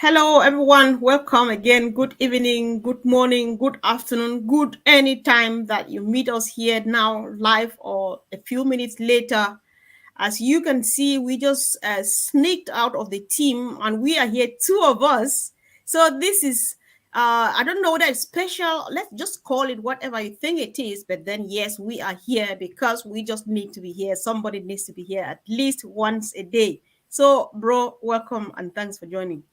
Hello, everyone. Welcome again. Good evening, good morning, good afternoon, good any time that you meet us here now, live or a few minutes later. As you can see, we just sneaked out of the team and we are here, two of us. So this is, I don't know whether it's special. Let's just call it whatever you think it is. But then, yes, we are here because we just need to be here. Somebody needs to be here at least once a day. So, bro, welcome and thanks for joining.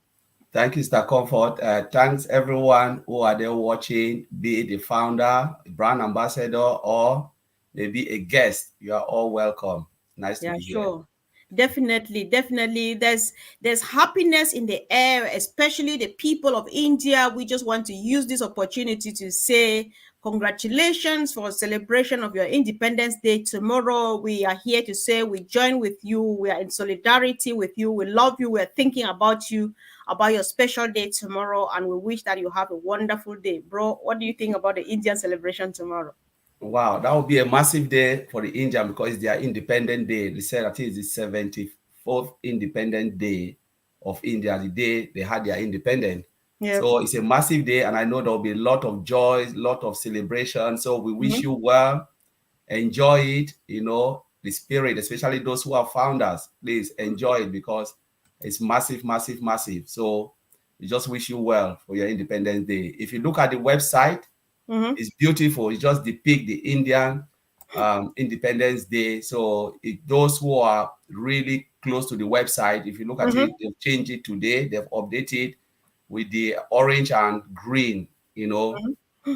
Thank you, Mr. Comfort. Thanks everyone who are there watching, be it the founder, brand ambassador, or maybe a guest. You are all welcome. Nice to Yeah, be here. sure. Definitely, definitely. There's happiness in the air, especially the people of India. We just want to use this opportunity to say congratulations for celebration of your Independence Day tomorrow. We are here to say we join with you. We are in solidarity with you. We love you. We're thinking about you, about your special day tomorrow, and we wish that you have a wonderful day. Bro, what do you think about the Indian celebration tomorrow? Wow, that would be a massive day for the Indian because it's their Independent Day. They said that it's the 74th Independent Day of India, the day they had their independence. Yeah. So it's a massive day, and I know there will be a lot of joy, a lot of celebration. So we wish Mhm. you well. Enjoy it, the spirit, especially those who are founders. Please enjoy it because it's massive, massive, massive. So we just wish you well for your Independence Day. If you look at the website, Mhm. it's beautiful. It just depict the Indian Independence Day. So those who are really close to the website, if you look at it, Mhm. they've changed it today. They've updated with the orange and green,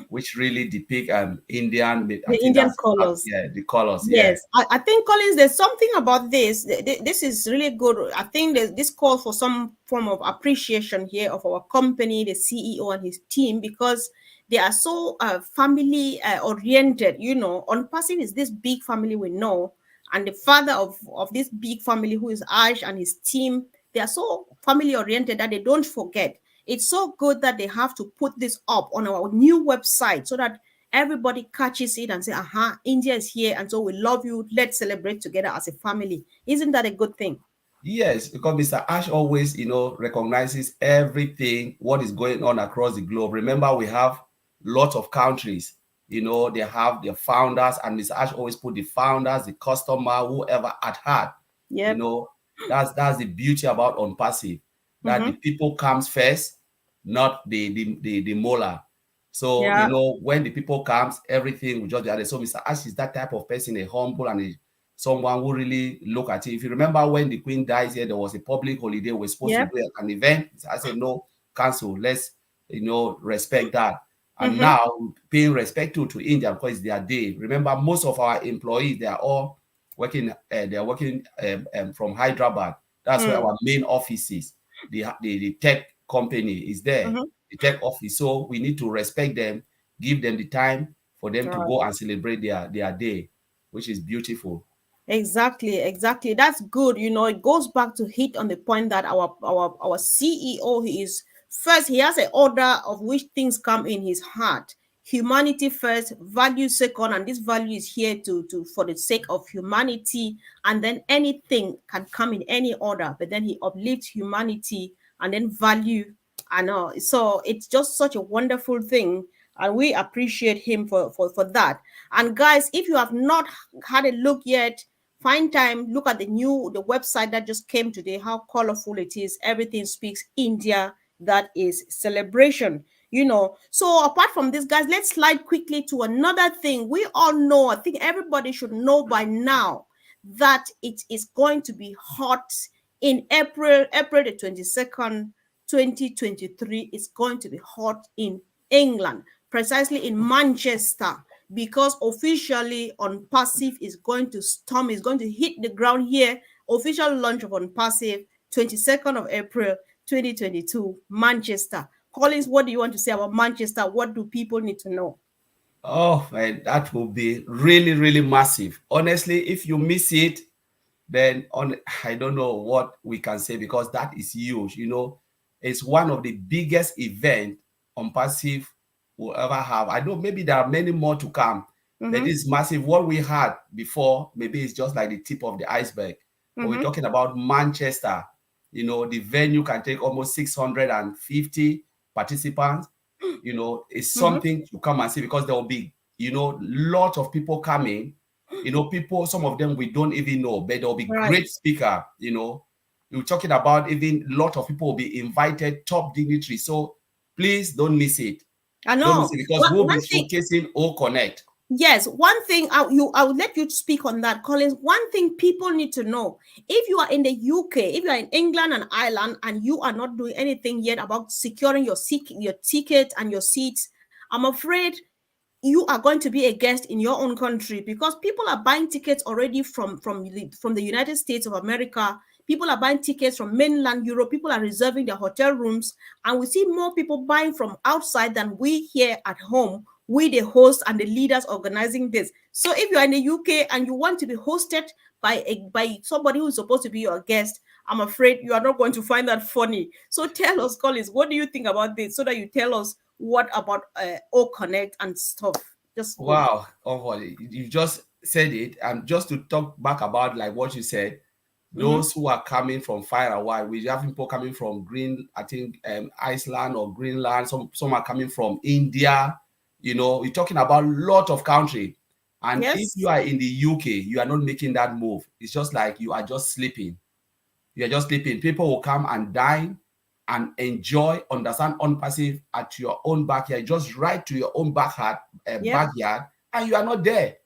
which really depict Indian. I The think Indian that's colors. yeah, the colors. Yeah. Yes, I think Collins, there's something about this. This is really good. I think this calls for some form of appreciation here of our company, the CEO and his team, because they are so family oriented. On passive is this big family we know, and the father of this big family, who is Ash and his team, they are so family oriented that they don't forget. It's so good that they have to put this up on our new website so that everybody catches it and say, aha, India is here. And so we love you. Let's celebrate together as a family. Isn't that a good thing? Yes, because Mr. Ash always, recognizes everything, what is going on across the globe. Remember, we have lots of countries, they have their founders, and Mr. Ash always put the founders, the customer, whoever at heart. You Yep. know, that's the beauty about on passive, that the Mm-hmm. people comes first, not the molar. So, Yeah. when the people comes, everything will just be added. So Mr. Ash is that type of person, a humble and someone who really look at it. If you remember when the Queen dies here, there was a public holiday. We're supposed to Yep. do an event. I said, no, cancel. Let's, respect that. And Mm-hmm. now paying respect to India because it's their day. Remember, most of our employees, they are all working, they're working from Hyderabad. That's where Mm. our main office is. The tech company is there, Mm-hmm. the tech office. So we need to respect them, give them the time for them All to right. go and celebrate their day, which is beautiful. Exactly, exactly. That's good. It goes back to hit on the point that our CEO, he is first, he has an order of which things come in his heart. Humanity first, value second, and this value is here to for the sake of humanity, and then anything can come in any order, but then he uplifts humanity and then value. I know. So it's just such a wonderful thing. And we appreciate him for that. And guys, if you have not had a look yet, find time, look at the website that just came today, how colorful it is. Everything speaks India. That is celebration. So apart from this, guys, let's slide quickly to another thing. We all know, I think everybody should know by now, that it is going to be hot in April the 22nd, 2023. Is going to be hot in England, precisely in Manchester, because officially on passive is going to storm, is going to hit the ground here. Official launch of on passive, 22nd of April 2022, Manchester. Collins, what do you want to say about Manchester? What do people need to know? Oh man, that will be really, really massive. Honestly, if you miss it, then I don't know what we can say because that is huge. It's one of the biggest event on passive will ever have. I know maybe there are many more to come, but Mm-hmm. this is massive. What we had before, maybe it's just like the tip of the iceberg. But we're Mm-hmm. talking about Manchester. You know, the venue can take almost 650 participants. You know, it's Mhm. something to come and see, because there will be, you know, lot of people coming. You know, people, some of them we don't even know, but there will be Right. great speaker. You know, you're talking about, even a lot of people will be invited, top dignitaries. So please don't miss it. I Don't miss know. it, because One, we'll be one thing. showcasing O Connect. Yes, one thing I will let you speak on that, Collins. One thing people need to know: if you are in the UK, if you are in England and Ireland, and you are not doing anything yet about securing your ticket and your seats, I'm afraid you are going to be a guest in your own country, because people are buying tickets already from the United States of America. People are buying tickets from mainland Europe. People are reserving their hotel rooms, and we see more people buying from outside than we here at home, we the hosts and the leaders organizing this. So if you are in the UK and you want to be hosted by somebody who is supposed to be your guest, I'm afraid you are not going to find that funny. So tell us, Collins, what do you think about this, so that you tell us what about O Connect and stuff. Just go. Wow, oh, you just said it. And just to talk back about like what you said, Mm-hmm. those who are coming from far away, we have people coming from I think Iceland or Greenland. Some are coming from India. You know, we're talking about a lot of country. And if you Yes. are in the UK, you are not making that move. It's just like you are just sleeping. You are just sleeping. People will come and dine and enjoy, understand, on passive at your own backyard, just right to your own Yep. backyard, and you are not there.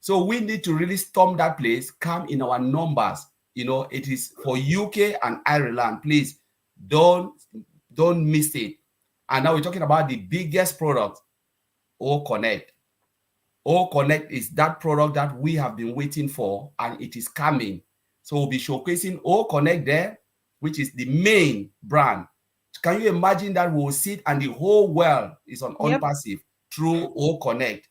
So we need to really storm that place, come in our numbers. You know, it is for UK and Ireland. Please don't don't miss it. And now we're talking about the biggest product, O Connect. O Connect is that product that we have been waiting for, and it is coming. So we'll be showcasing O Connect there, which is the main brand. Can you imagine that we'll sit and the whole world is on Yep. passive through O Connect,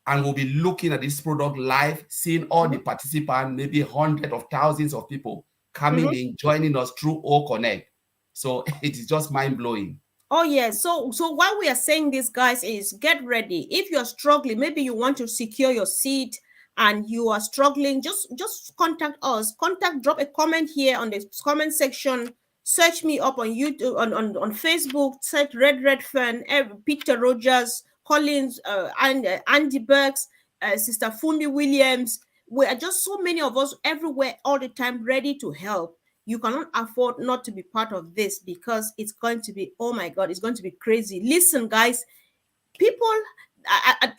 and we'll be looking at this product live, seeing all the Mm-hmm. participants, maybe hundreds of thousands of people coming Mm-hmm. in, joining us through O Connect. So it is just mind blowing. Oh yes. So why we are saying this, guys, is get ready. If you are struggling, maybe you want to secure your seat and you are struggling, just contact us. Drop a comment here on the comment section. Search me up on YouTube, on Facebook. Search Red Fern, Peter Rogers, Collins, and Andy Burks, Sister Fumi Williams. We are just so many of us everywhere all the time, ready to help. You cannot afford not to be part of this, because it's going to be, oh my God, it's going to be crazy. Listen, guys, people,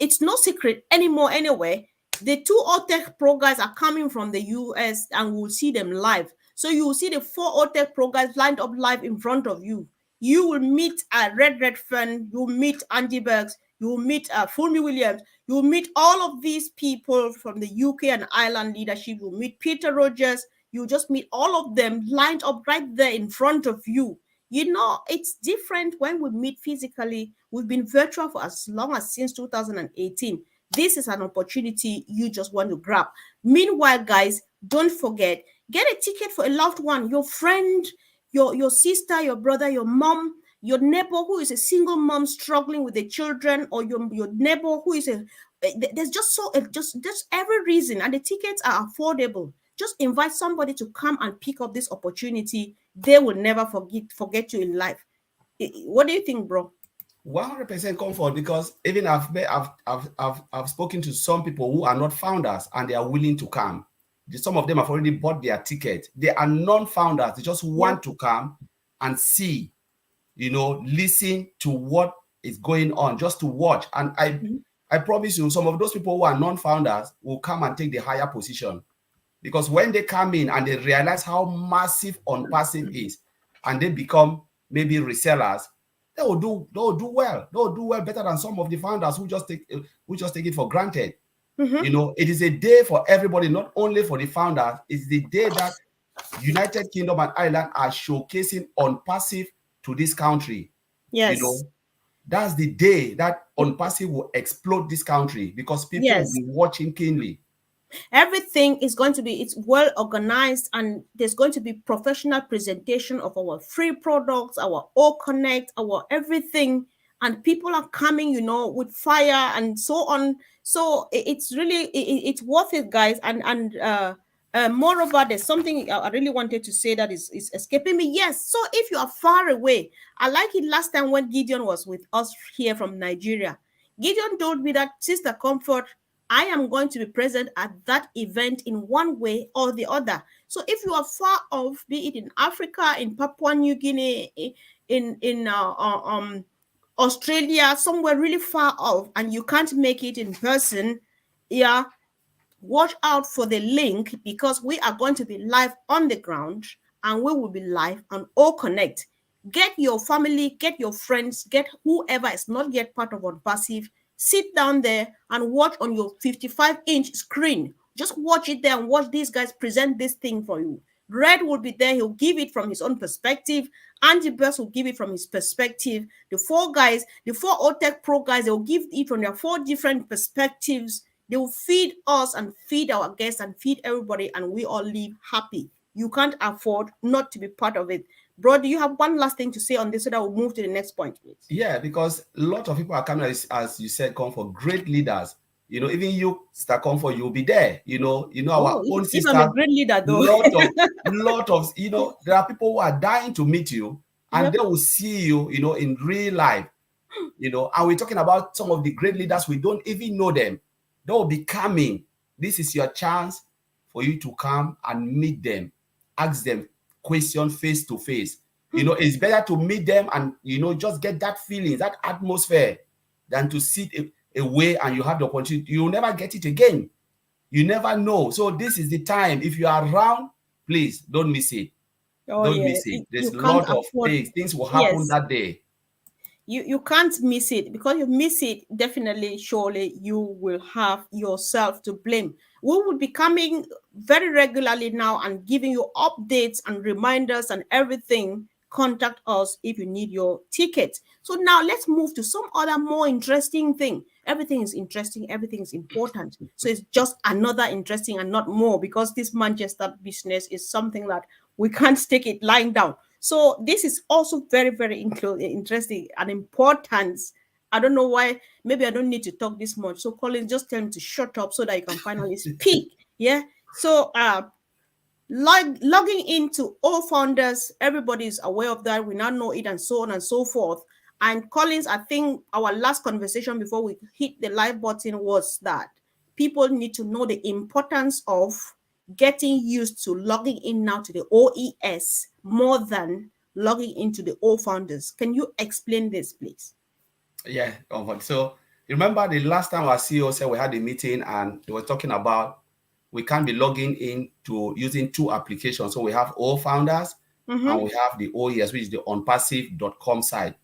it's no secret anymore anyway. The two OTEC Pro guys are coming from the US, and we'll see them live. So you will see the four OTEC Pro guys lined up live in front of you. You will meet Red Fern, you'll meet Andy Bergs, you'll meet Fulmi Williams, you'll meet all of these people from the UK and Ireland leadership, you'll meet Peter Rogers, you just meet all of them lined up right there in front of you. You know, it's different when we meet physically. We've been virtual for as long as since 2018. This is an opportunity you just want to grab. Meanwhile, guys, don't forget, get a ticket for a loved one, your friend, your sister, your brother, your mom, your neighbor who is a single mom struggling with the children, or your neighbor who is a there's just just every reason, and the tickets are affordable. Just invite somebody to come and pick up this opportunity. They will never forget you in life. What do you think, bro? 100% comfort, because even I've spoken to some people who are not founders and they are willing to come. Some of them have already bought their ticket. They are non-founders. They just Yep. want to come and see, you know, listen to what is going on, just to watch. And Mhm. I promise you, some of those people who are non-founders will come and take the higher position, because when they come in and they realize how massive on passive is, and they become maybe resellers, they will do well. They will do well better than some of the founders who just take it for granted. Mhm. You know, it is a day for everybody, not only for the founders. It's the day that United Kingdom and Ireland are showcasing on passive to this country. You Yes. know, that's the day that on passive will explode this country, because people will Yes. be watching keenly. Everything is going to be, it's well organized, and there's going to be professional presentation of our free products, our all connect, our everything, and people are coming, with fire and so on. So it's really it's worth it, guys. And Moreover, there's something I really wanted to say that is escaping me. Yes, so if you are far away, I like it last time when Gideon was with us here from Nigeria. Gideon told me that, Sister Comfort, I am going to be present at that event in one way or the other. So if you are far off, be it in Africa, in Papua New Guinea, in Australia, somewhere really far off, and you can't make it in person, yeah, watch out for the link, because we are going to be live on the ground and we will be live on All Connect. Get your family, get your friends, get whoever is not yet part of OnPassive, sit down there and watch on your 55-inch screen. Just watch it there and watch these guys present this thing for you. Red will be there. He'll give it from his own perspective. Andy Burst will give it from his perspective. The four guys, the four OTech Pro guys, they'll give it from their four different perspectives. They will feed us and feed our guests and feed everybody, and we all live happy. You can't afford not to be part of it. Bro, do you have one last thing to say on this so that we'll move to the next point, please? Yeah, because a lot of people are coming, as you said, come for great leaders. You know, even you, Sister Comfort, you'll be there. You know, our own sister. If I'm a great leader, though. lot of, there are people who are dying to meet you, and they will see you, in real life. And we're talking about some of the great leaders, we don't even know them. They will be coming. This is your chance for you to come and meet them, ask them question face to face. It's better to meet them and just get that feeling, that atmosphere, than to sit away and you have the opportunity. You'll never get it again. You never know. So this is the time. If you are around, please don't miss it. Don't miss it. There's a lot of things will happen that day. You can't miss it, because you miss it, definitely, surely you will have yourself to blame. We will be coming very regularly now and giving you updates and reminders and everything. Contact us if you need your ticket. So now let's move to some other more interesting thing. Everything is interesting, everything is important. So it's just another interesting and not more, because this Manchester business is something that we can't take it lying down. So this is also very, very interesting and important. I don't know why. Maybe I don't need to talk this much. So Colin, just tell me to shut up so that you can finally speak. Yeah. So logging into All Founders, everybody is aware of that. We now know it, and so on and so forth. And Collins, I think our last conversation before we hit the live button was that people need to know the importance of getting used to logging in now to the OES more than logging into the All Founders. Can you explain this, please? Yeah, so remember the last time our CEO said we had a meeting and they were talking about we can't be logging in to using two applications. So we have All Founders and we have the OES, which is the onpassive.com site.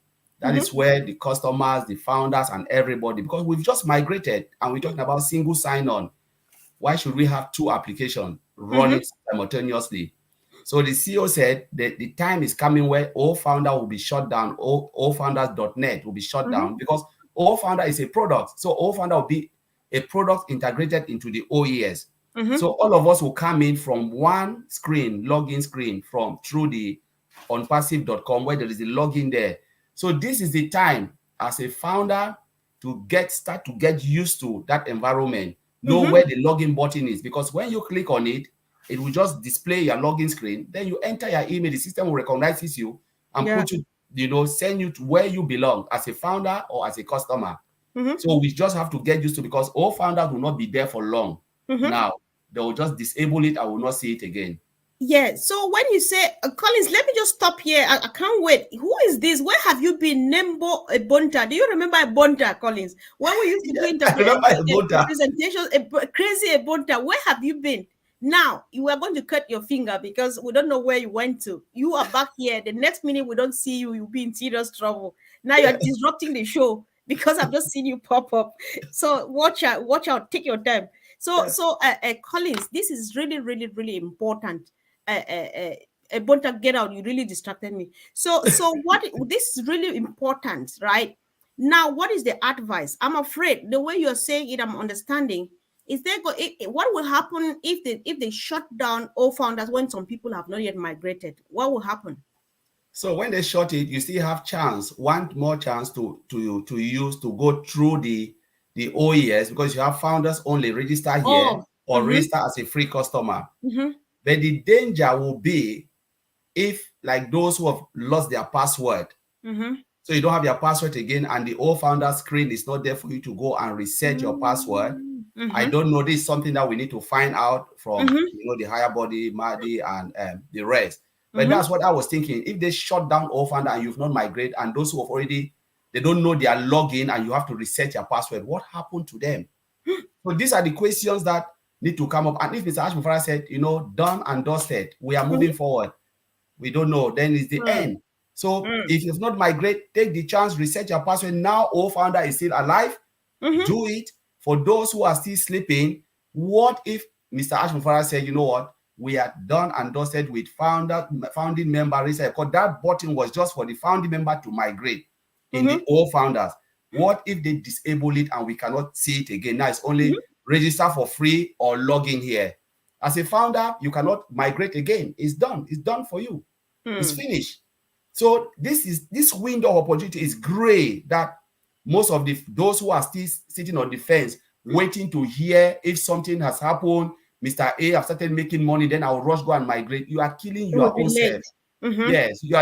That is where the customers, the founders, and everybody, because we've just migrated and we're talking about single sign-on. Why should we have two applications running simultaneously? So the CEO said that the time is coming where All Founder will be shut down, allfounders.net will be shut down, because All Founder is a product. So All Founder will be a product integrated into the OES. So all of us will come in from one screen, login screen through the onpassive.com, where there is a login there. So this is the time as a founder to start to get used to that environment. Know where the login button is, because when you click on it, it will just display your login screen. Then you enter your email, the system will recognize you and put you, send you to where you belong as a founder or as a customer. So we just have to get used to, because all founders will not be there for long. Now they will just disable it. I will not see it again. Yeah. So when you say, Collins, let me just stop here. I can't wait. Who is this? Where have you been? Nembo Ebonta. Do you remember Ebonta, Collins? When we used to do presentations, crazy Ebonta. Where have you been? Now you are going to cut your finger because we don't know where you went to. You are back here. The next minute we don't see you, you'll be in serious trouble. Now you're disrupting the show because I've just seen you pop up. So watch out. Take your time. So Collins, this is really, really, really important. Bonta, get out. You really distracted me. So this is really important, right? Now, what is the advice? I'm afraid the way you're saying it, I'm understanding. Is there what will happen if they shut down All Founders when some people have not yet migrated? What will happen? So when they shut it, you still have one more chance to use to go through the OES, because you have founders only register here. or register as a free customer. Mm-hmm. But the danger will be if, like those who have lost their password, Mm-hmm. so you don't have your password again, and the old founder screen is not there for you to go and reset your password. I don't know. This is something that we need to find out from the higher body, Mahdi, and the rest. But that's what I was thinking. If they shut down old founder and you've not migrated, and those who have already, they don't know their login, and you have to reset your password, what happened to them? So these are the questions that need to come up. And if Mr. Ashmufara said, done and dusted, we are moving forward, we don't know, then it's the end. So if you've not migrated, take the chance, reset your password. Now, old founder is still alive. Do it. For those who are still sleeping, what if Mr. Ashmufara said, you know what, we are done and dusted with founding member reset, because that button was just for the founding member to migrate in the old founders. What if they disable it and we cannot see it again? Now it's only register for free or log in here. As a founder, you cannot migrate again. It's done. It's done for you. It's finished. So this window of opportunity is great, that most of those who are still sitting on the fence, waiting to hear if something has happened, Mr. A have started making money, then I'll rush go and migrate. You are killing your own self. Yes, you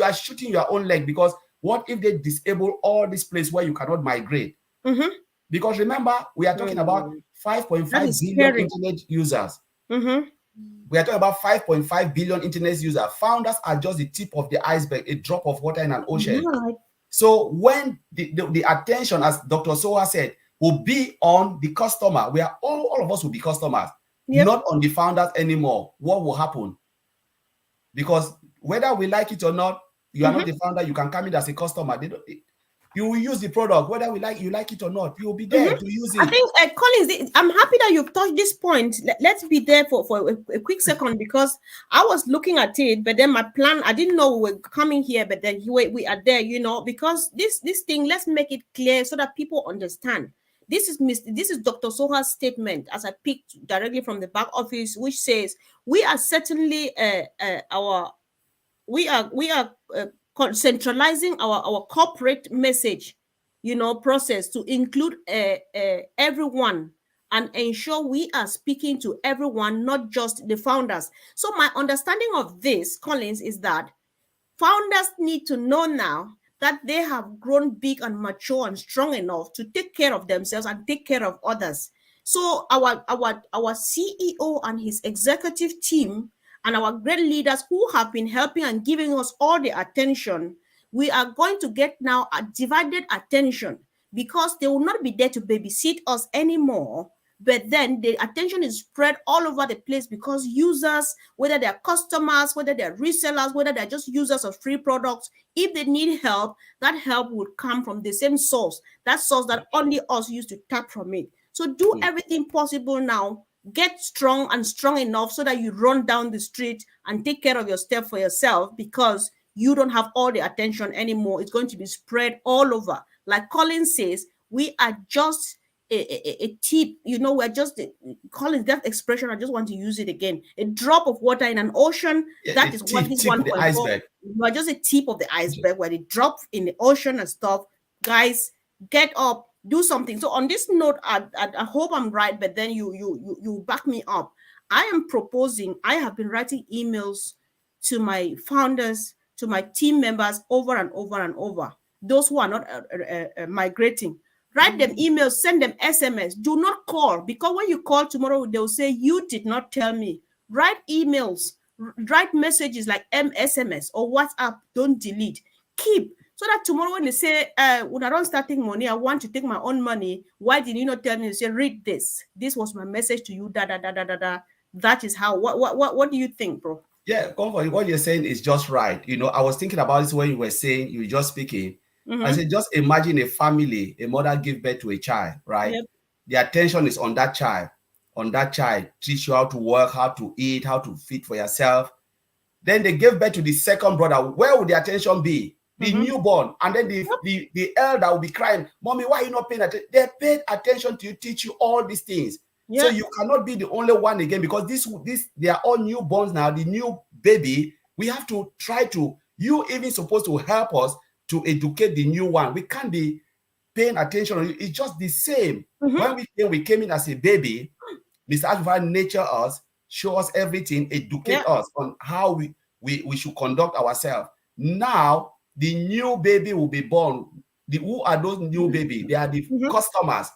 are shooting your own leg, because what if they disable all this place where you cannot migrate? Because remember, we are talking about 5.5 billion internet users. We are talking about 5.5 billion internet users. Founders are just the tip of the iceberg, a drop of water in an ocean. So when the attention, as Dr. Soha said, will be on the customer, where all of us will be customers, not on the founders anymore, what will happen? Because whether we like it or not, you are not the founder, you can come in as a customer. You will use the product, whether you like it or not. You will be there to use it. I think, Collins, I'm happy that you've touched this point. Let's be there for a quick second, because I was looking at it, but then my plan, I didn't know we were coming here, but then we are there, because this thing, let's make it clear so that people understand. This is Dr. Soha's statement, as I picked directly from the back office, which says we are certainly centralizing our corporate message, process to include everyone, and ensure we are speaking to everyone, not just the founders. So my understanding of this, Collins, is that founders need to know now that they have grown big and mature and strong enough to take care of themselves and take care of others. So our CEO and his executive team and our great leaders who have been helping and giving us all the attention, we are going to get now a divided attention, because they will not be there to babysit us anymore. But then the attention is spread all over the place, because users, whether they're customers, whether they're resellers, whether they're just users of free products, if they need help, that help will come from the same source, that source that only us used to tap from it. So do everything possible now. Get strong and strong enough so that you run down the street and take care of your stuff for yourself, because you don't have all the attention anymore. It's going to be spread all over. Like Colin says, we are just a tip, we're just, Collins, that expression, I just want to use it again, a drop of water in an ocean. That is what he's one. We're just a tip of the iceberg, where they drop in the ocean and stuff. Guys, get up, do something. So on this note, I hope I'm right, but then you back me up. I am proposing, I have been writing emails to my founders, to my team members over and over and over, those who are not migrating. Write them emails, send them SMS. Do not call, because when you call tomorrow, they'll say, you did not tell me. Write emails, write messages like SMS or WhatsApp. Don't delete. Keep, so that tomorrow when they say, when I don't start taking money, I want to take my own money. Why did you not tell me? They say, read this. This was my message to you. That is how. What do you think, bro? Yeah, Comfort, what you're saying is just right. I was thinking about this when you were saying, you were just speaking. I said, just imagine a family, a mother give birth to a child, right? Yep. The attention is on that child. Teach you how to work, how to eat, how to feed for yourself. Then they gave birth to the second brother. Where would the attention be? The newborn. And then the elder will be crying, Mommy, why are you not paying attention? They paid attention to you, teach you all these things. Yep. So you cannot be the only one again, because they are all newborns now, the new baby. We have to try to, you even supposed to help us to educate the new one. We can't be paying attention. It's just the same. When we came in as a baby, Mr. Ashmofara nature us, show us everything, educate us on how we should conduct ourselves. Now, the new baby will be born. Who are those new baby? They are the customers.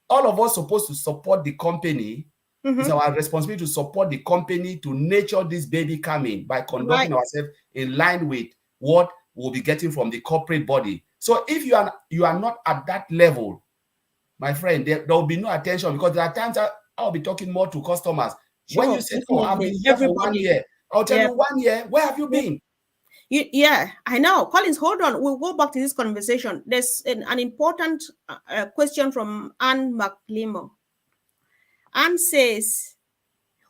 All of us supposed to support the company. It's our responsibility to support the company to nurture this baby coming by conducting ourselves in line with what we'll be getting from the corporate body. So if you are not at that level, my friend, there will be no attention, because there are times I'll be talking more to customers. Sure, when you say, "Oh, I've been here for 1 year," I'll tell you, 1 year, where have you been? Yeah, I know. Collins, hold on. We'll go back to this conversation. There's an important question from Anne McLemo. Anne says,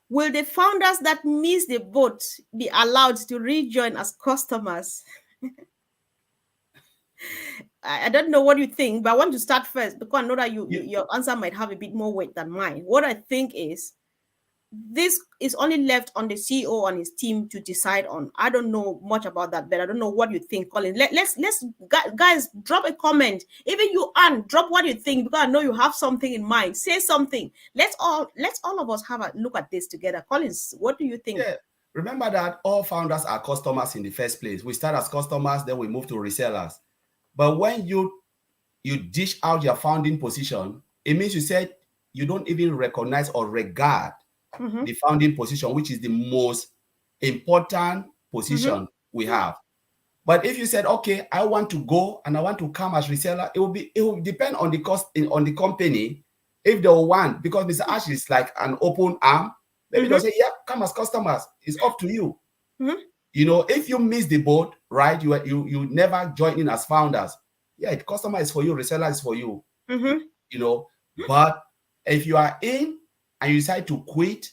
will the founders that miss the boat be allowed to rejoin as customers? I don't know what you think, but I want to start first because I know that your answer might have a bit more weight than mine. What I think is, this is only left on the CEO and his team to decide on. I don't know much about that, but I don't know what you think, Colin. Let's guys, drop a comment. Even you, Anne, drop what you think, because I know you have something in mind. Say something. Let's all of us have a look at this together. Collins, what do you think? Yeah. Remember that all founders are customers in the first place. We start as customers, then we move to resellers. But when you dish out your founding position, it means you said you don't even recognize or regard the founding position, which is the most important position we have. But if you said, okay, I want to go and I want to come as reseller, it will depend on the cost on the company if they will want, because Mr. Ash is like an open arm. Maybe they'll say, yeah, come as customers. It's up to you. You know, if you miss the boat, right, you never join in as founders. Yeah, the customer is for you, reseller is for you. You know, but if you are in and you decide to quit,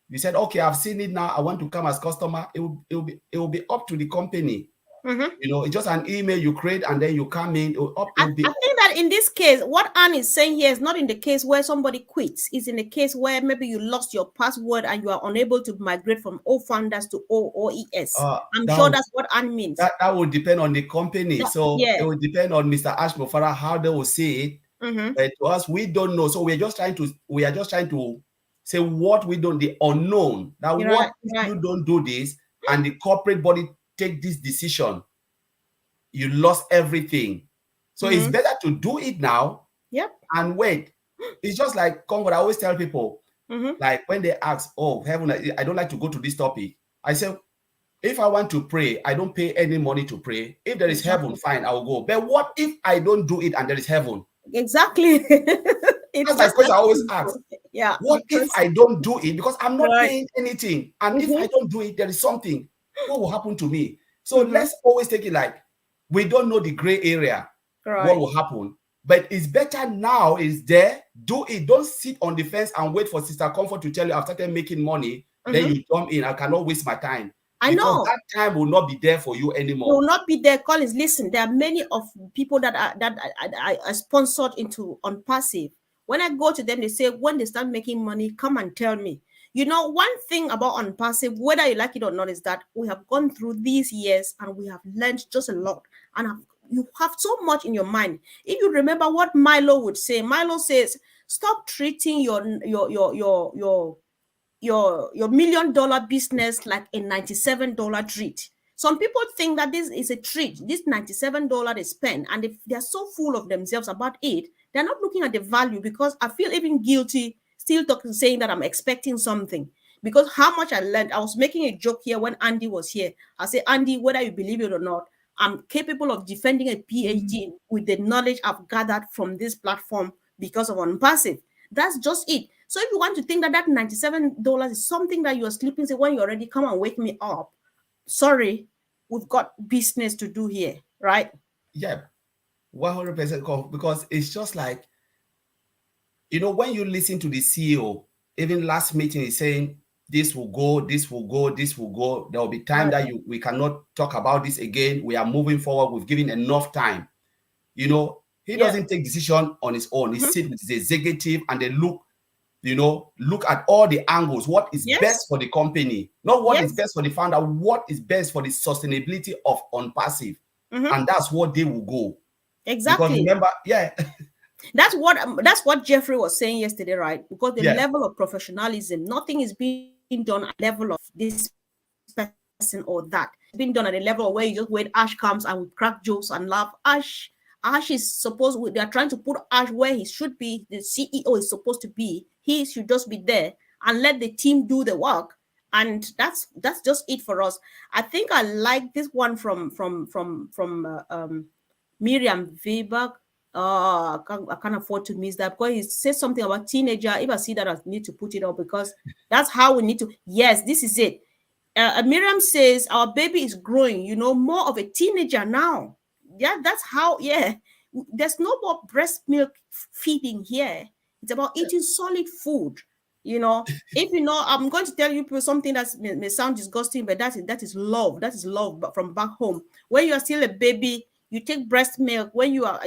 you said, okay, I've seen it now, I want to come as customer, it will be up to the company. You know, it's just an email you create and then you come in. I think that in this case, what Anne is saying here is not in the case where somebody quits. It's in the case where maybe you lost your password and you are unable to migrate from O-Founders to OES. I'm sure that's what Anne means. That will depend on the company. It will depend on Mr. Ashmofara, how they will see it. But to us, we don't know. So we are just trying to say what we don't, the unknown. Now, what if you don't do this and the corporate body take this decision? You lost everything. So it's better to do it now and wait. It's just like what I always tell people, like when they ask, oh, heaven, I don't like to go to this topic. I say, if I want to pray, I don't pay any money to pray. If there is heaven, fine, I will go. But what if I don't do it and there is heaven? Exactly. That's my question I always ask. Yeah. What if I don't do it? Because I'm not paying anything. And if I don't do it, there is something. What will happen to me? So let's always take it like we don't know the gray area, what will happen. But it's better now, is there, do it. Don't sit on the fence and wait for Sister Comfort to tell you I've started making money. Then you jump in. I cannot waste my time. I know that time will not be there for you anymore. It will not be there. Collins, listen, there are many of people that are sponsored into on passive. When I go to them, they say when they start making money, come and tell me. You know, one thing about on passive, whether you like it or not, is that we have gone through these years and we have learned just a lot. And you have so much in your mind. If you remember what Milo would say, Milo says, stop treating your $1 million business like a $97 treat. Some people think that this is a treat. This $97 they spend, and if they're so full of themselves about it, they're not looking at the value, because I feel even guilty still saying that I'm expecting something, because how much I learned. I was making a joke here when Andy was here. I say, Andy, whether you believe it or not, I'm capable of defending a PhD with the knowledge I've gathered from this platform because of OnPassive. That's just it. So if you want to think that $97 is something that you are sleeping, say, when you already come and wake me up, sorry, we've got business to do here, right? Yeah, 100%, because it's just like, you know, when you listen to the CEO, even last meeting is saying, this will go, this will go, this will go. There will be time that we cannot talk about this again. We are moving forward. We've given enough time. You know, he doesn't take decision on his own. He sits with his executive and they look at all the angles. What is best for the company? Not what is best for the founder. What is best for the sustainability of OnPassive? And that's what they will go. Exactly. Because remember, That's what Jeffrey was saying yesterday, right? Because the Yeah, level of professionalism, nothing is being done at the level of this person or that. It's being done at the level where you just wait, Ash comes and we crack jokes and laugh. Ash is supposed, they are trying to put Ash where he should be. The CEO is supposed to be. He should just be there and let the team do the work. And that's just it for us. I think I like this one from Miriam Weber. I can't afford to miss that because he says something about teenager. If I see that, I need to put it up because that's how we need to. Yes, this is it. Miriam says our baby is growing, more of a teenager now. Yeah, that's how. Yeah, there's no more breast milk feeding here. It's about eating solid food. If I'm going to tell you people something that may sound disgusting, but that is love. That is love, but from back home, when you are still a baby, you take breast milk. When you are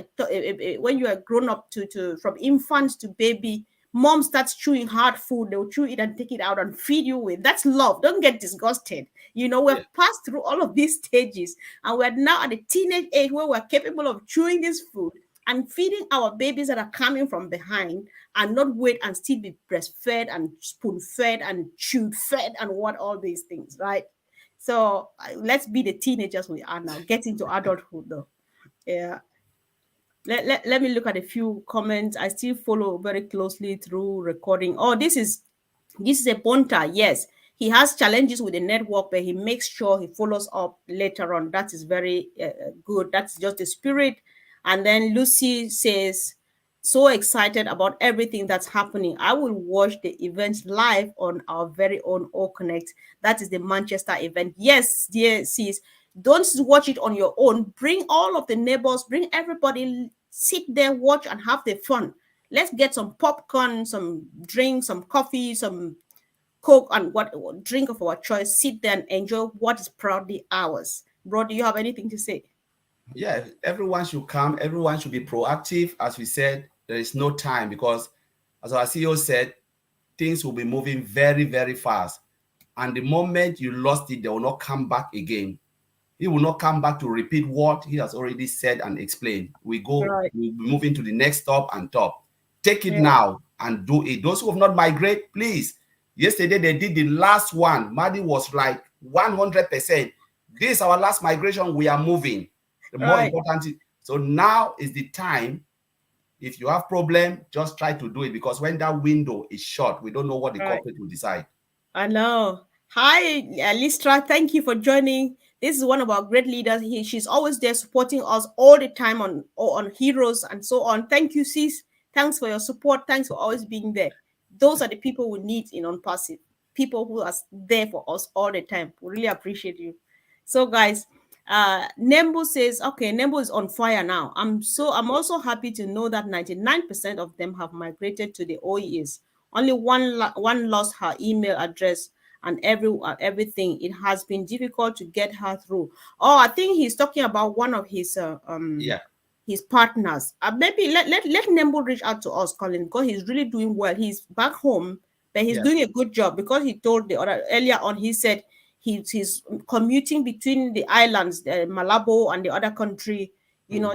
when you are grown up to from infant to baby, mom starts chewing hard food. They'll chew it and take it out and feed you with. That's love. Don't get disgusted. We've yeah, passed through all of these stages, and we're now at the teenage age where we're capable of chewing this food and feeding our babies that are coming from behind, and not wait and still be breastfed and spoon fed and chewed fed and what all these things, right? So let's be the teenagers we are now. Get into adulthood though. Yeah. Let me look at a few comments. I still follow very closely through recording. Oh, this is a Bonta. Yes, he has challenges with the network, but he makes sure he follows up later on. That is very good. That's just the spirit. And then Lucy says, so excited about everything that's happening. I will watch the event live on our very own O Connect. That is the Manchester event. Yes, dear sis, don't watch it on your own. Bring all of the neighbors, bring everybody, sit there, watch, and have the fun. Let's get some popcorn, some drink, some coffee, some Coke, and what drink of our choice. Sit there and enjoy what is proudly ours. Bro, do you have anything to say? yeah. Everyone should come. Everyone should be proactive. As we said, there is no time because, as our CEO said, things will be moving very, very fast. And the moment you lost it, they will not come back again. He will not come back to repeat what he has already said and explained. We'll be moving to the next stop and top. Take it Yeah. now and do it. Those who have not migrated, please. Yesterday they did the last one. Maddie was like 100%. This is our last migration. We are moving. The more Right. important. So now is the time. If you have problem, just try to do it because when that window is short, we don't know what the Right. corporate will decide. I know. Hi, Listra. Thank you for joining. This is one of our great leaders. She's always there supporting us all the time on Heroes and so on. Thank you, sis. Thanks for your support. Thanks for always being there. Those are the people we need in OnPassive. People who are there for us all the time. We really appreciate you. So, guys, Nembo says, okay, Nembo is on fire now. I'm also happy to know that 99% of them have migrated to the OES. Only one lost her email address and everything. It has been difficult to get her through. Oh, I think he's talking about one of Yeah. his partners. Maybe let Nembo reach out to us, Colin, because he's really doing well. He's back home, but he's Yeah. doing a good job because he told the other earlier on. He said he's commuting between the islands, Malabo and the other country,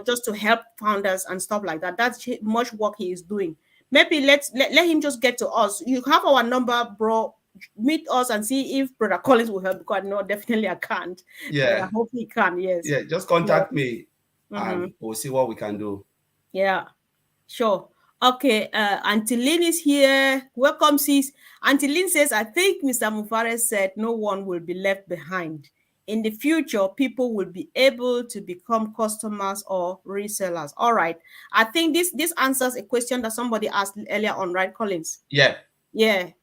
just to help founders and stuff like that. That's much work he is doing. Maybe let him just get to us. You have our number, bro. Meet us and see if Brother Collins will help, because no, definitely I can't. But I Yeah. hope he can. Yes. Yeah. Just Yeah. contact me Mhm. and we'll see what we can do. Yeah. Sure. Okay. Auntie Lynn is here. Welcome, sis. Auntie Lynn says, I think Mr. Mufare said no one will be left behind. In the future, people will be able to become customers or resellers. All right. I think this answers a question that somebody asked earlier on, right, Collins? Yeah. Yeah.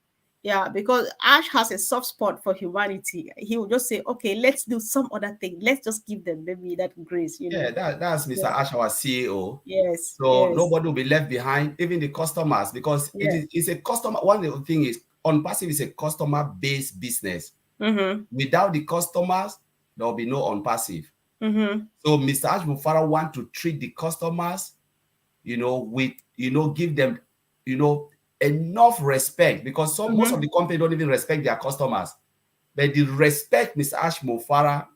Yeah, because Ash has a soft spot for humanity. He will just say, okay, let's do some other thing. Let's just give them maybe that grace, Yeah. That's Mr. Yeah. Ash, our CEO. Yes. So Yes. nobody will be left behind, even the customers, because Yeah. it's a customer. One of the thing is OnPassive is a customer-based business. Mm-hmm. Without the customers, there will be no OnPassive. Mm-hmm. So Mr. Ash Mufara want to treat the customers, with give them, enough respect because most of the company don't even respect their customers. But the respect Mr. Ash Mufara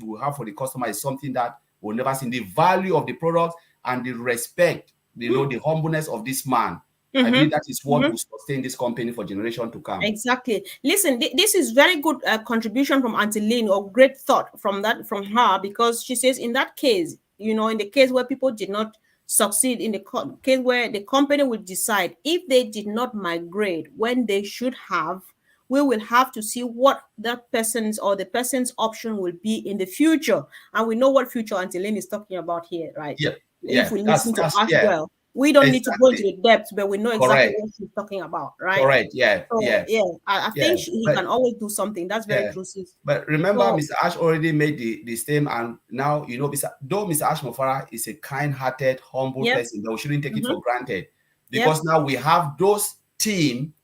will have for the customer is something that we'll never see. The value of the product and the respect you know, the humbleness of this man. I believe that is what will sustain this company for generation to come. Exactly. Listen, this is very good contribution from Auntie Lynn, or great thought from her, because she says in that case, you know, in the case where people did not succeed, in the case where the company will decide if they did not migrate when they should have, we will have to see what that person's or the person's option will be in the future. And we know what future Auntie Lynn is talking about here, right? Yeah. If we listen to us yeah. well. We don't need to go into Exactly. the depths, but we know exactly Correct. what she's talking about, right? Correct. Yeah. So Yeah. I think he can always do something. That's very true, sis. But remember, So, Mr. Ash already made the statement, and now, you know, though Mr. Ash Mofara is a kind-hearted, humble person, but we shouldn't take it for granted, because now we have those team,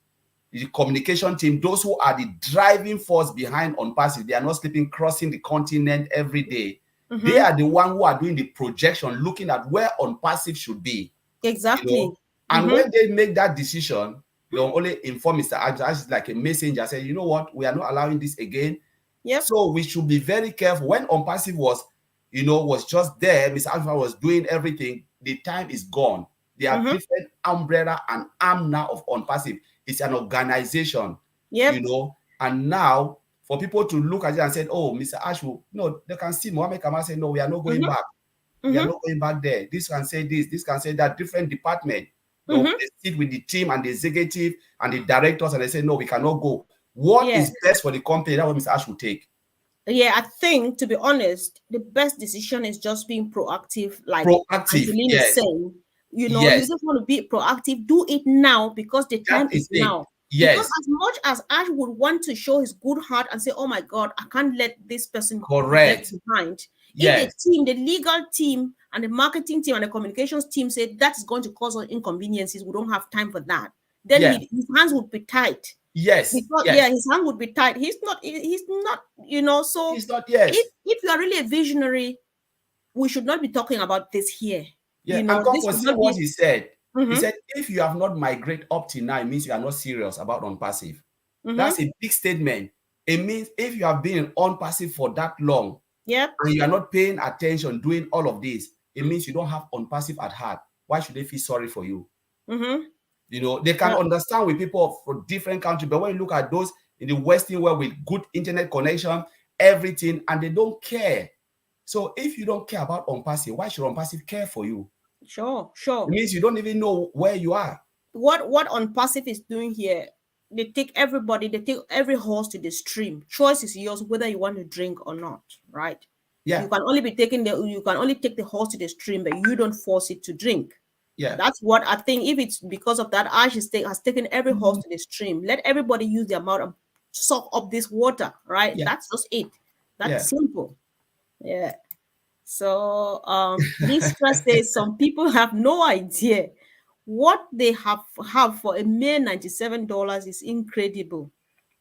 the communication team, those who are the driving force behind OnPassive. They are not sleeping, crossing the continent every day. They are the one who are doing the projection, looking at where OnPassive should be. exactly. You know? And when they make that decision, they'll only inform Mr. Ash like a messenger, say, you know what, we are not allowing this again. Yep. So we should be very careful. When OnPassive was, you know, was just there, Mr. Ash was doing everything, the time is gone. They are different umbrella and arm now of OnPassive. It's an organization, you know, and now for people to look at it and say, oh, Mr. Ash, no, they can see Mohammed Kamal say, no, we are not going back. We are not going back there. This can say this can say that. Different department. They sit with the team and the executive and the directors, and they say, no, we cannot go. What is best for the company? That's what Mr. Ash will take. Yeah, I think, to be honest, the best decision is just being proactive, like Angelina is saying. You know, you just want to be proactive. Do it now, because the time is now. Yes. Because as much as Ash would want to show his good heart and say, oh my God, I can't let this person get behind. If the team, the legal team and the marketing team and the communications team said that's going to cause us inconveniences, we don't have time for that, then his hands would be tight. Yes. Because, his hand would be tight. He's not, you know, so he's not, if you are really a visionary, we should not be talking about this here. Yeah, you know, and God was what he said. He said, if you have not migrated up to now, it means you are not serious about OnPassive. That's a big statement. It means if you have been OnPassive for that long, and you are not paying attention, doing all of this, it means you don't have OnPassive at heart. Why should they feel sorry for you? You know, they can understand with people from different countries, but when you look at those in the Western world with good internet connection, everything, and they don't care. So if you don't care about OnPassive, why should OnPassive care for you? Sure. It means you don't even know where you are. What OnPassive is doing here, they take every horse to the stream. Choice is yours whether you want to drink or not, right? Yeah. You can only take the horse to the stream, but you don't force it to drink. Yeah. That's what I think. If it's because of that, Ash has taken every horse to the stream. Let everybody use their mouth and suck up this water, right? Yeah. That's just it. That's simple. Yeah. So this first says some people have no idea what they have for a mere $97 is incredible.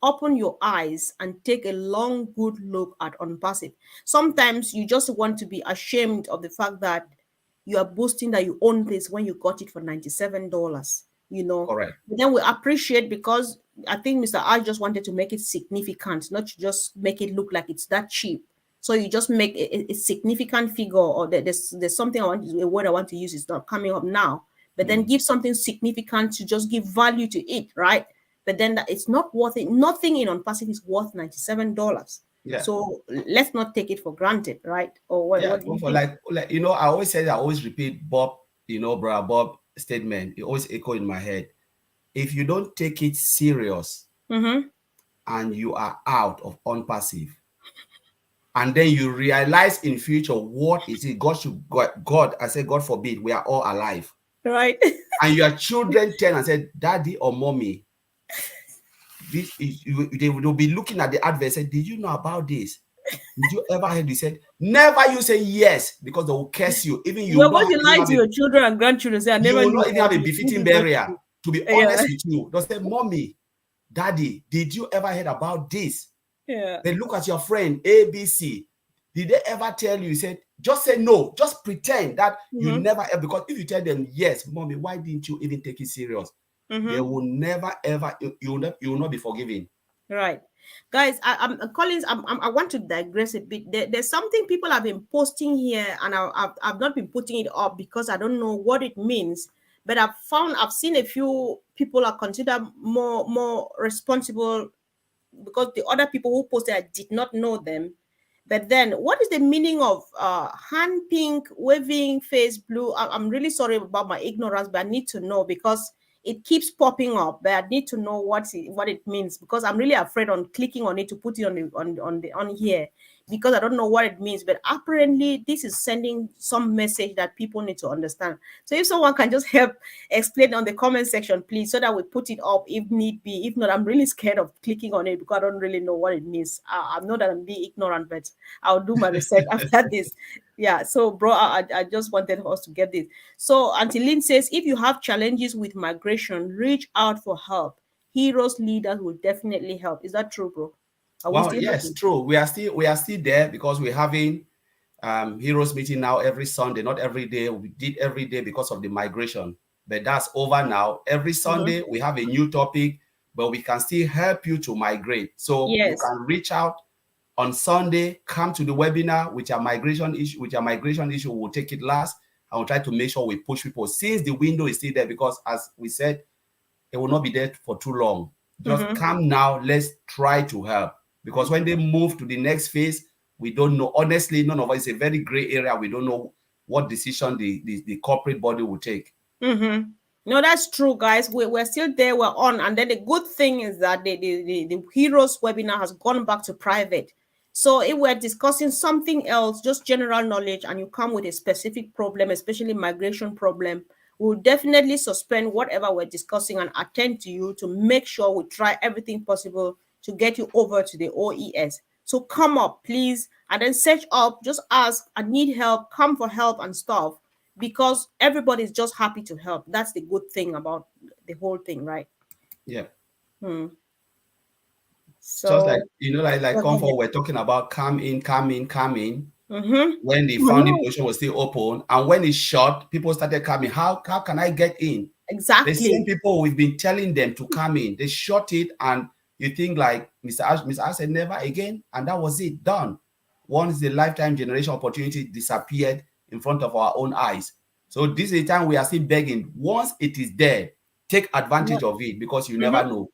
Open your eyes and take a long, good look at OnPassive. Sometimes you just want to be ashamed of the fact that you are boasting that you own this when you got it for $97. You know, correct. But then we appreciate, because I think Mr. Ash just wanted to make it significant, not to just make it look like it's that cheap. So you just make a significant figure, or there's something a word I want to use is not coming up now, but then give something significant to just give value to it, right? But then that it's not worth it. Nothing in OnPassive is worth $97. Yeah. So let's not take it for granted, right? Or what? Yeah. What do you think? Like you know, I always repeat Bob, you know, brother Bob statement. It always echo in my head. If you don't take it serious, and you are out of OnPassive, and then you realize in future what is it God, I say, God forbid, we are all alive, right? And your children turn and say, daddy or mommy, this is, they will be looking at the advert and say, did you know about this? Did you ever heard? You said never. You say yes, because they will curse you. Even you. You're going to lie to your children and grandchildren. Say, I never. You will not even have a befitting burial. To be honest with you, they'll say, mommy, daddy, did you ever heard about this? Yeah. They look at your friend ABC. Did they ever tell you? You said, just say no. Just pretend that you never ever. Because if you tell them yes, mommy, why didn't you even take it serious? They will never ever. You will not be forgiven. Right. Guys, I'm Collins. I want to digress a bit. There's something people have been posting here, and I've not been putting it up because I don't know what it means. But I've seen a few people are considered more responsible because the other people who posted I did not know them. But then, what is the meaning of hand pink, waving, face blue? I'm really sorry about my ignorance, but I need to know because it keeps popping up. But I need to know what it means because I'm really afraid on clicking on it to put it on here because I don't know what it means. But apparently, this is sending some message that people need to understand. So if someone can just help explain on the comment section, please, so that we put it up if need be. If not, I'm really scared of clicking on it because I don't really know what it means. I know that I'm being ignorant, but I'll do my research after this. Yeah. So, bro, I just wanted us to get this. So, Auntie Lynn says, if you have challenges with migration, reach out for help. Heroes leaders will definitely help. Is that true, bro? Are we Well, still yes, helping? true. We are still there because we're having heroes meeting now every Sunday, not every day. We did every day because of the migration, but that's over now. Every Sunday we have a new topic, but we can still help you to migrate. So you Yes. can reach out on Sunday, come to the webinar with your migration issue. We'll take it last and we'll try to make sure we push people since the window is still there, because as we said, it will not be there for too long. Just come now. Let's try to help, because when they move to the next phase, we don't know. Honestly, none of us, it's a very gray area. We don't know what decision the corporate body will take. No, that's true, guys. We're still there. We're on. And then the good thing is that the Heroes webinar has gone back to private. So if we're discussing something else, just general knowledge, and you come with a specific problem, especially migration problem, we'll definitely suspend whatever we're discussing and attend to you to make sure we try everything possible to get you over to the OES. So come up, please, and then search up, just ask, I need help, come for help and stuff, because everybody's just happy to help. That's the good thing about the whole thing, right? Yeah. Just like, So like go ahead. comfort, we're talking about come in. Mm-hmm. When the Oh, founding no. position was still open, and when it's shut, people started coming. How can I get in? The same Exactly. people we've been telling them to come in, they shut it, and you think like Mr. Ash said, never again, and that was it, done. Once the lifetime generation opportunity disappeared in front of our own eyes. So this is the time we are still begging. Once it is there, take advantage of it, because you never Mm-hmm. know.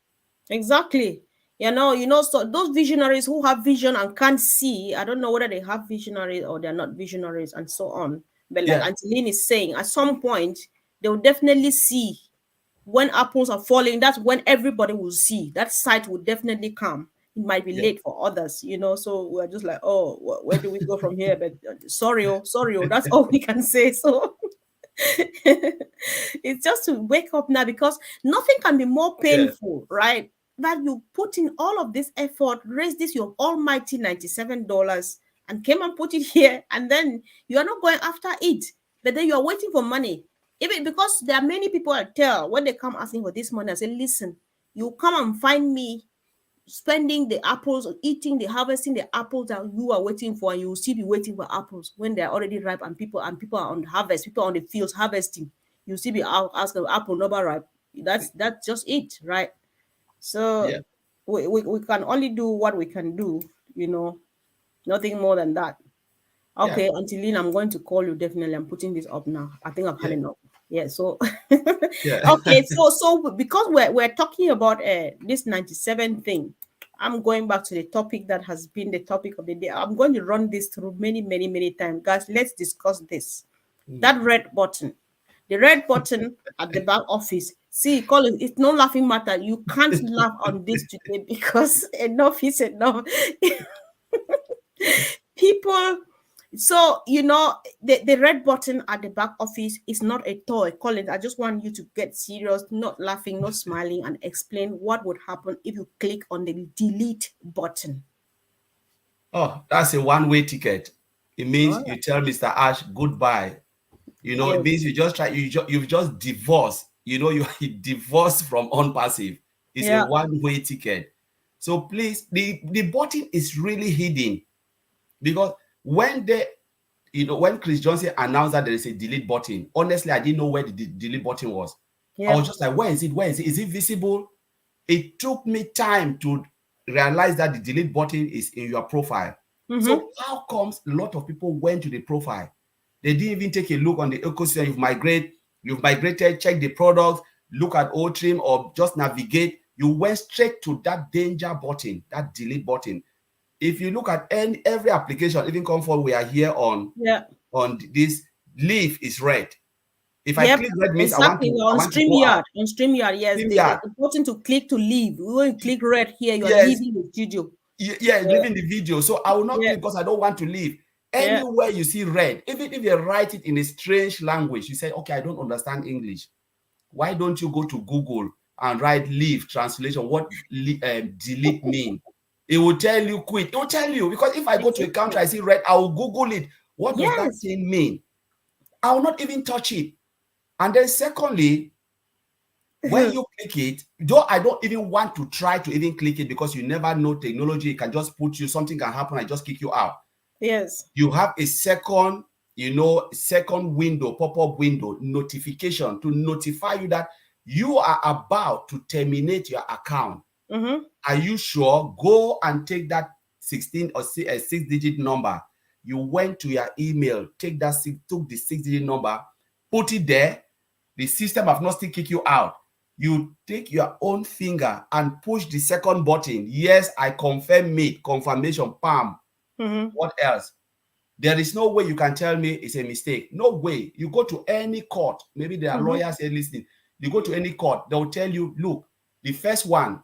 Exactly. So those visionaries who have vision and can't see, I don't know whether they have visionaries or they're not visionaries and so on. But like Yeah, Angeline is saying, at some point, they will definitely see when apples are falling. That's when everybody will see. That sight will definitely come. It might be yeah, late for others, so we're just like, oh, where do we go from here? But sorry, that's all we can say. So it's just to wake up now, because nothing can be more yeah, painful, right? That you put in all of this effort, raise this your almighty $97, and came and put it here, and then you are not going after it, but then you are waiting for money. Even because there are many people I tell when they come asking for this money, I say, listen, you come and find me spending the apples, or eating the harvesting the apples that you are waiting for, and you will still be waiting for apples when they're already ripe, and people are on the harvest, people are on the fields harvesting. You still be out asking apple number ripe. That's just it, right? So yeah, we can only do what we can do, nothing more than that. yeah, Okay, Auntie Lynn, I'm going to call you definitely. I'm putting this up now. I think I've had yeah, enough. Yeah, so yeah. okay, so because we're talking about this 97 thing, I'm going back to the topic that has been the topic of the day. I'm going to run this through many, many, many times. Guys, let's discuss this. That red button. The red button at the back office. See, Colin, it's no laughing matter. You can't laugh on this today because enough is enough. People, so the red button at the back office is not a toy. Colin, I just want you to get serious, not laughing, not smiling, and explain what would happen if you click on the delete button. Oh, that's a one-way ticket. It means Oh, you tell Mr. Ash goodbye. It yes. means you've just divorced. You divorced from unpassive. It's a Yeah. one-way ticket. So please, the button is really hidden, because when Chris Johnson announced that there is a delete button, honestly, I didn't know where the delete button was. I Yeah. was just like, where is it? Where is it? Is it visible? It took me time to realize that the delete button is in your profile. Mm-hmm. So how comes a lot of people went to the profile? They didn't even take a look on the ecosystem. You've migrated, check the products, look at Otrim, or just navigate. You went straight to that danger button, that delete button. If you look at every application, even Comfort, we are here on this, leaf is red. If I click red means exactly. I want to go out. On StreamYard, yes, StreamYard. the button to click to leave. When you click red here, you're Yes. leaving the studio. Yeah, leaving the video. So I will not click because I don't want to leave. Anywhere you see red, even if you write it in a strange language, you say, okay, I don't understand English. Why don't you go to Google and write leave translation? What delete mean? It will tell you quit. It will tell you, because if I go to a country, I see red, I will Google it. What does that thing mean? I will not even touch it. And then secondly, when you click it, though I don't even want to try to even click it, because you never know technology can just put you, something can happen and just kick you out. Yes. You have a second, second window, pop-up window, notification to notify you that you are about to terminate your account. Mm-hmm. Are you sure? Go and take that 16 or 6-digit number. You went to your email, took the 6-digit number, put it there. The system have not still kick you out. You take your own finger and push the second button. Yes, I confirm me. Confirmation, palm. Mm-hmm. What else? There is no way you can tell me it's a mistake. No way. You go to any court. Maybe there are lawyers here listening. You go to any court, they'll tell you, look, the first one,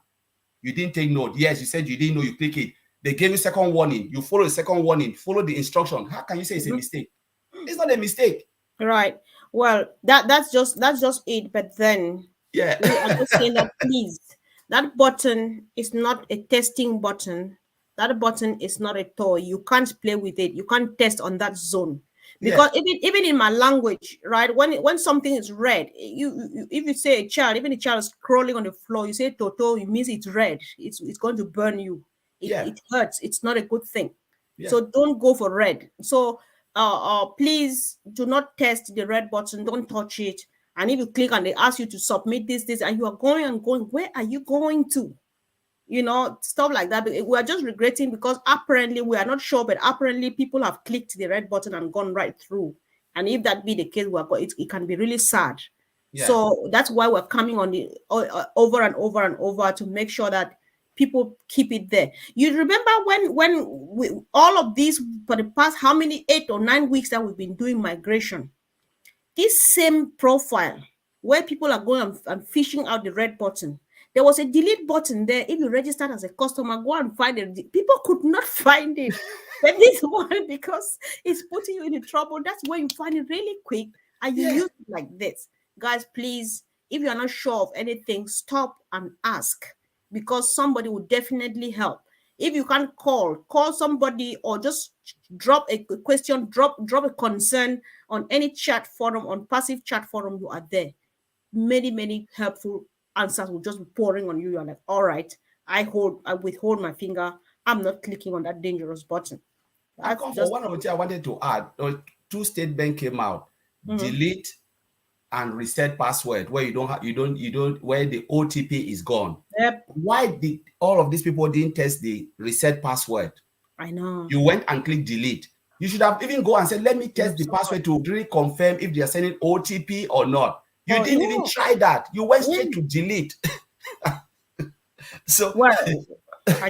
you didn't take note. Yes, you said you didn't know, you click it. They gave you second warning. You follow the second warning, follow the instruction. How can you say it's a mistake? It's not a mistake. Right. Well, that's just it. But then we are just saying that, please, that button is not a testing button. That button is not a toy. You can't play with it. You can't test on that zone. Because even in my language, right, when something is red, you if you say even a child is crawling on the floor, you say Toto, it means it's red. It's going to burn you. It hurts. It's not a good thing. So don't go for red. So please do not test the red button. Don't touch it. And if you click and they ask you to submit this, and you are going and going, where are you going to? Stuff like that. We are just regretting because apparently we are not sure, but apparently people have clicked the red button and gone right through. And if that be the case, it can be really sad. So that's why we're coming on the over and over and over to make sure that people keep it there. You remember when all of these, for the past how many 8 or 9 weeks that we've been doing migration, this same profile where people are going and fishing out the red button, there was a delete button there. If you registered as a customer, go and find it. People could not find it. But this one, because it's putting you in trouble, that's where you find it really quick and you use it like this. Guys, please, if you're not sure of anything, stop and ask, because somebody will definitely help. If you can't call somebody, or just drop a question, drop a concern on any chat forum, on passive chat forum, you are there. Many helpful answers will just be pouring on you. You're like, all right, I withhold my finger. I'm not clicking on that dangerous button. That's just one of the things I wanted to add. 2 statements came out: delete and reset password, where you don't where the OTP is gone. Why did all of these people didn't test the reset password? I know. You went and clicked delete. You should have even go and said, let me test the password to really confirm if they are sending OTP or not. You didn't even try that. You went straight to delete. So well, I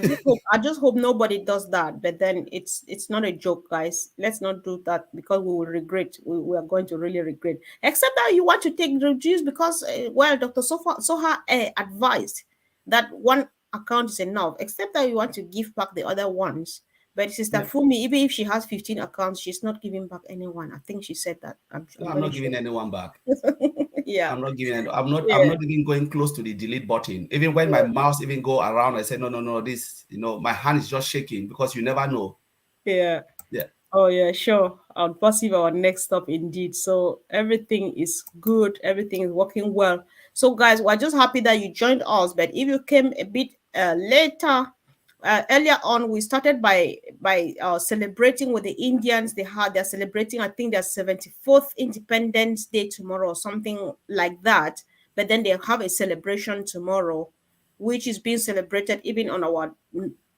just hope nobody does that. But then it's not a joke, guys. Let's not do that, because we will regret. We are going to really regret. Except that you want to take reduce, because Dr. Soha advised that one account is enough. Except that you want to give back the other ones. But Sister Fumi, even if she has 15 accounts, she's not giving back anyone. I think she said that. I'm not giving anyone back. I'm not giving. I'm not even going close to the delete button. Even when my mouse even go around, I say no. This, my hand is just shaking, because you never know. Yeah. Oh yeah, sure. I'll perceive our next stop indeed. So everything is good. Everything is working well. So guys, we're just happy that you joined us. But if you came a bit later. Earlier on, we started by celebrating with the Indians. They're celebrating, I think, their 74th Independence Day tomorrow, or something like that. But then they have a celebration tomorrow. which is being celebrated even on our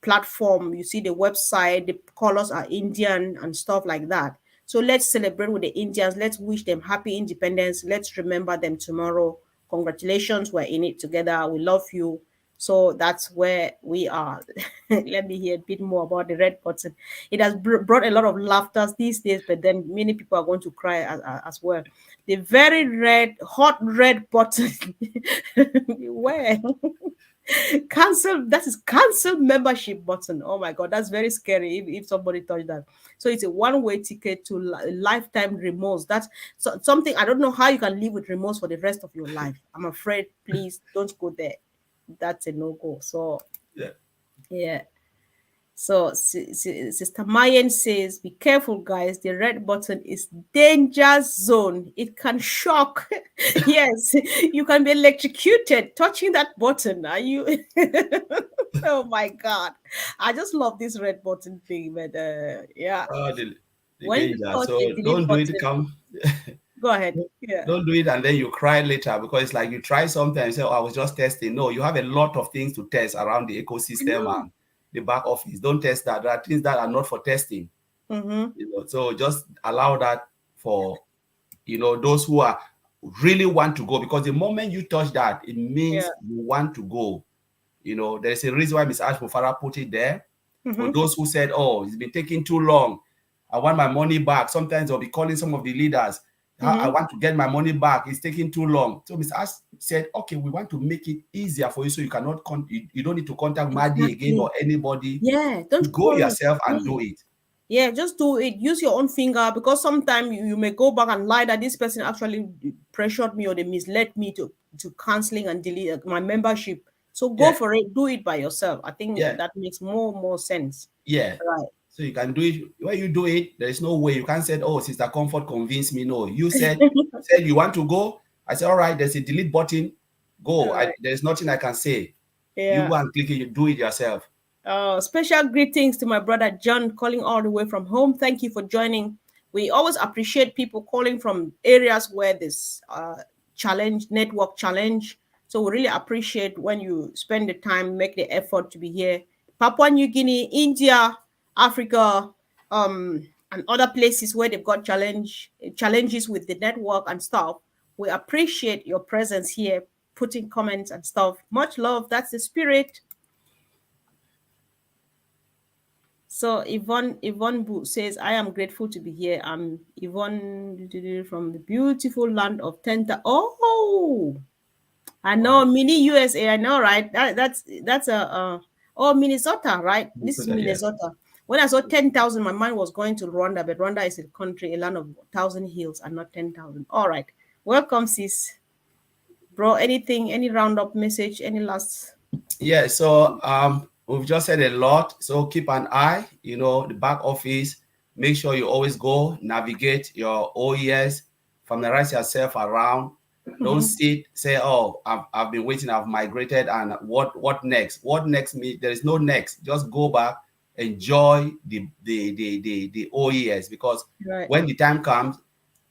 platform. You see the website, the colors are Indian and stuff like that. So let's celebrate with the Indians. Let's wish them happy independence. Let's remember them tomorrow. Congratulations, we're in it together. We love you. So that's where we are. Let me hear a bit more about the red button. It has brought a lot of laughter these days, but then many people are going to cry as well. The very red, hot red button. Where? Cancel, that is cancel membership button. Oh my god, that's very scary if somebody touched that. So it's a one-way ticket to lifetime remorse. That's something I don't know how you can live with remorse for the rest of your life. I'm afraid, please don't go there. That's a no-go. So Yeah. yeah. So Sister Mayen says, "Be careful, guys. The red button is danger zone. It can shock. Yes, you can be electrocuted touching that button. Are you?" Oh my God, I just love this red button thing. But yeah, Oh, the when you danger. touch So a delete don't do it. button, Come. go ahead. Yeah. Don't do it and then you cry later because it's like you try something and say, oh, I was just testing. No, you have a lot of things to test around the I ecosystem know. and the back office. Don't test that. There are things that are not for testing. Mm-hmm. So just allow that for those who are really want to go, because the moment you touch that, it Yeah. means you want to go. There's a reason why Ms. Ashmufara put it there. For Mm-hmm. those who said, oh, it's been taking too long, I want my money back. Sometimes I'll be calling some of the leaders. I Mm-hmm. want to get my money back. It's taking too long. So Ms. Ash said, okay, we want to make it easier for you so you cannot you don't need to contact Madi again Exactly. or anybody. Yeah. You Don't go call us. yourself and Yeah. do it. Yeah, just do it. Use your own finger, because sometimes you may go back and lie that this person actually pressured me or they misled me to canceling and delete my membership. So go Yeah, for it. Do it by yourself. I think yeah, that makes more sense. yeah. Right. So you can do it. When you do it, there is no way you can't say, oh, Sister Comfort convinced me. No, you said you want to go. I said, all right, there's a delete button. Go. Right. There's nothing I can say. You Yeah. go and click it, you do it yourself. Special greetings to my brother John, calling all the way from home. Thank you for joining. We always appreciate people calling from areas where this network challenge. So we really appreciate when you spend the time, make the effort to be here. Papua New Guinea, India, Africa, and other places where they've got challenges with the network and stuff. We appreciate your presence here, putting comments and stuff. Much love. That's the spirit. So Yvonne says, "I am grateful to be here. I'm Yvonne from the beautiful land of Tenta." Oh, I know, Wow. mini USA. I know, right? That's a oh, Minnesota, right? This is Yes. Minnesota. When I saw 10,000, my mind was going to Rwanda, but Rwanda is a country, a land of 1,000 hills, and not 10,000. All right, welcome, sis, bro. Anything, any roundup message, any last? Yeah, so we've just said a lot. So keep an eye, the back office. Make sure you always go navigate your OES, familiarize yourself around. Don't Mhm. sit, say, oh, I've been waiting, I've migrated, and what next? What next means there is no next. Just go back, enjoy the OES, because Right. when the time comes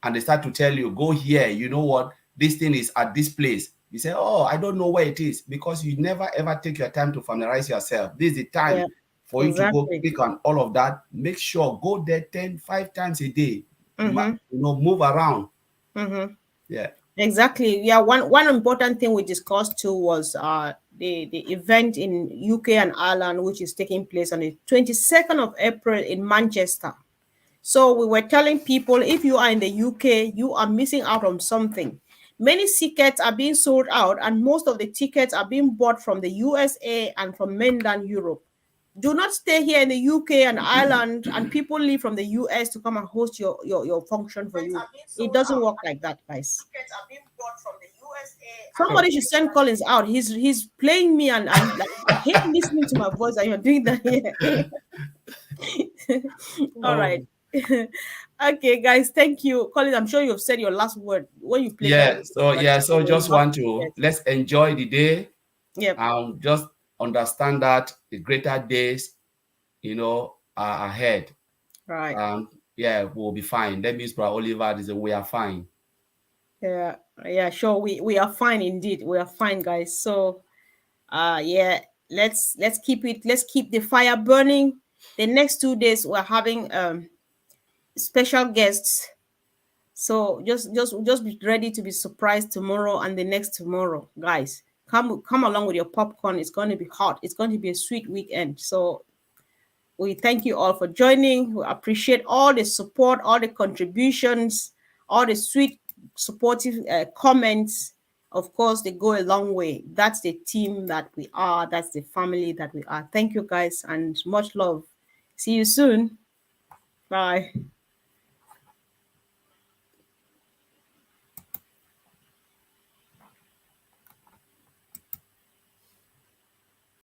and they start to tell you, go here, you know what, this thing is at this place. You say, oh, I don't know where it is, because you never ever take your time to familiarize yourself. This is the time Yeah. for you to go Exactly. click on all of that. Make sure go there 5 times a day. Mm-hmm. Move around. Mm-hmm. Yeah. Exactly. Yeah. One important thing we discussed too was the event in UK and Ireland, which is taking place on the 22nd of April in Manchester. So we were telling people, if you are in the UK, you are missing out on something. Many tickets are being sold out, and most of the tickets are being bought from the USA and from mainland Europe. Do not stay here in the UK and Ireland and people leave from the US to come and host your function for you. It doesn't work like that, guys. So Somebody should send Collins out. He's playing me, and like, I hate listening to my voice, and you're doing that here. All right. um, Okay, guys, thank you. Collins, I'm sure you've said your last word when you played that yeah. video. So Right? yeah. So You just have want to to forget. let's enjoy the day Yep. and just understand that the greater days, are ahead. Right. Yeah, we'll be fine. That means Brother Oliver is a we are fine. Yeah. Yeah, sure. We are fine indeed. We are fine, guys. So Yeah, let's keep it, let's keep the fire burning. The next 2 days we're having special guests. So just be ready to be surprised tomorrow and the next tomorrow, guys. Come along with your popcorn. It's going to be hot. It's going to be a sweet weekend. So we thank you all for joining. We appreciate all the support, all the contributions, all the sweet, supportive comments. Of course, they go a long way. That's the team that we are. That's the family that we are. Thank you, guys, and much love. See you soon. Bye.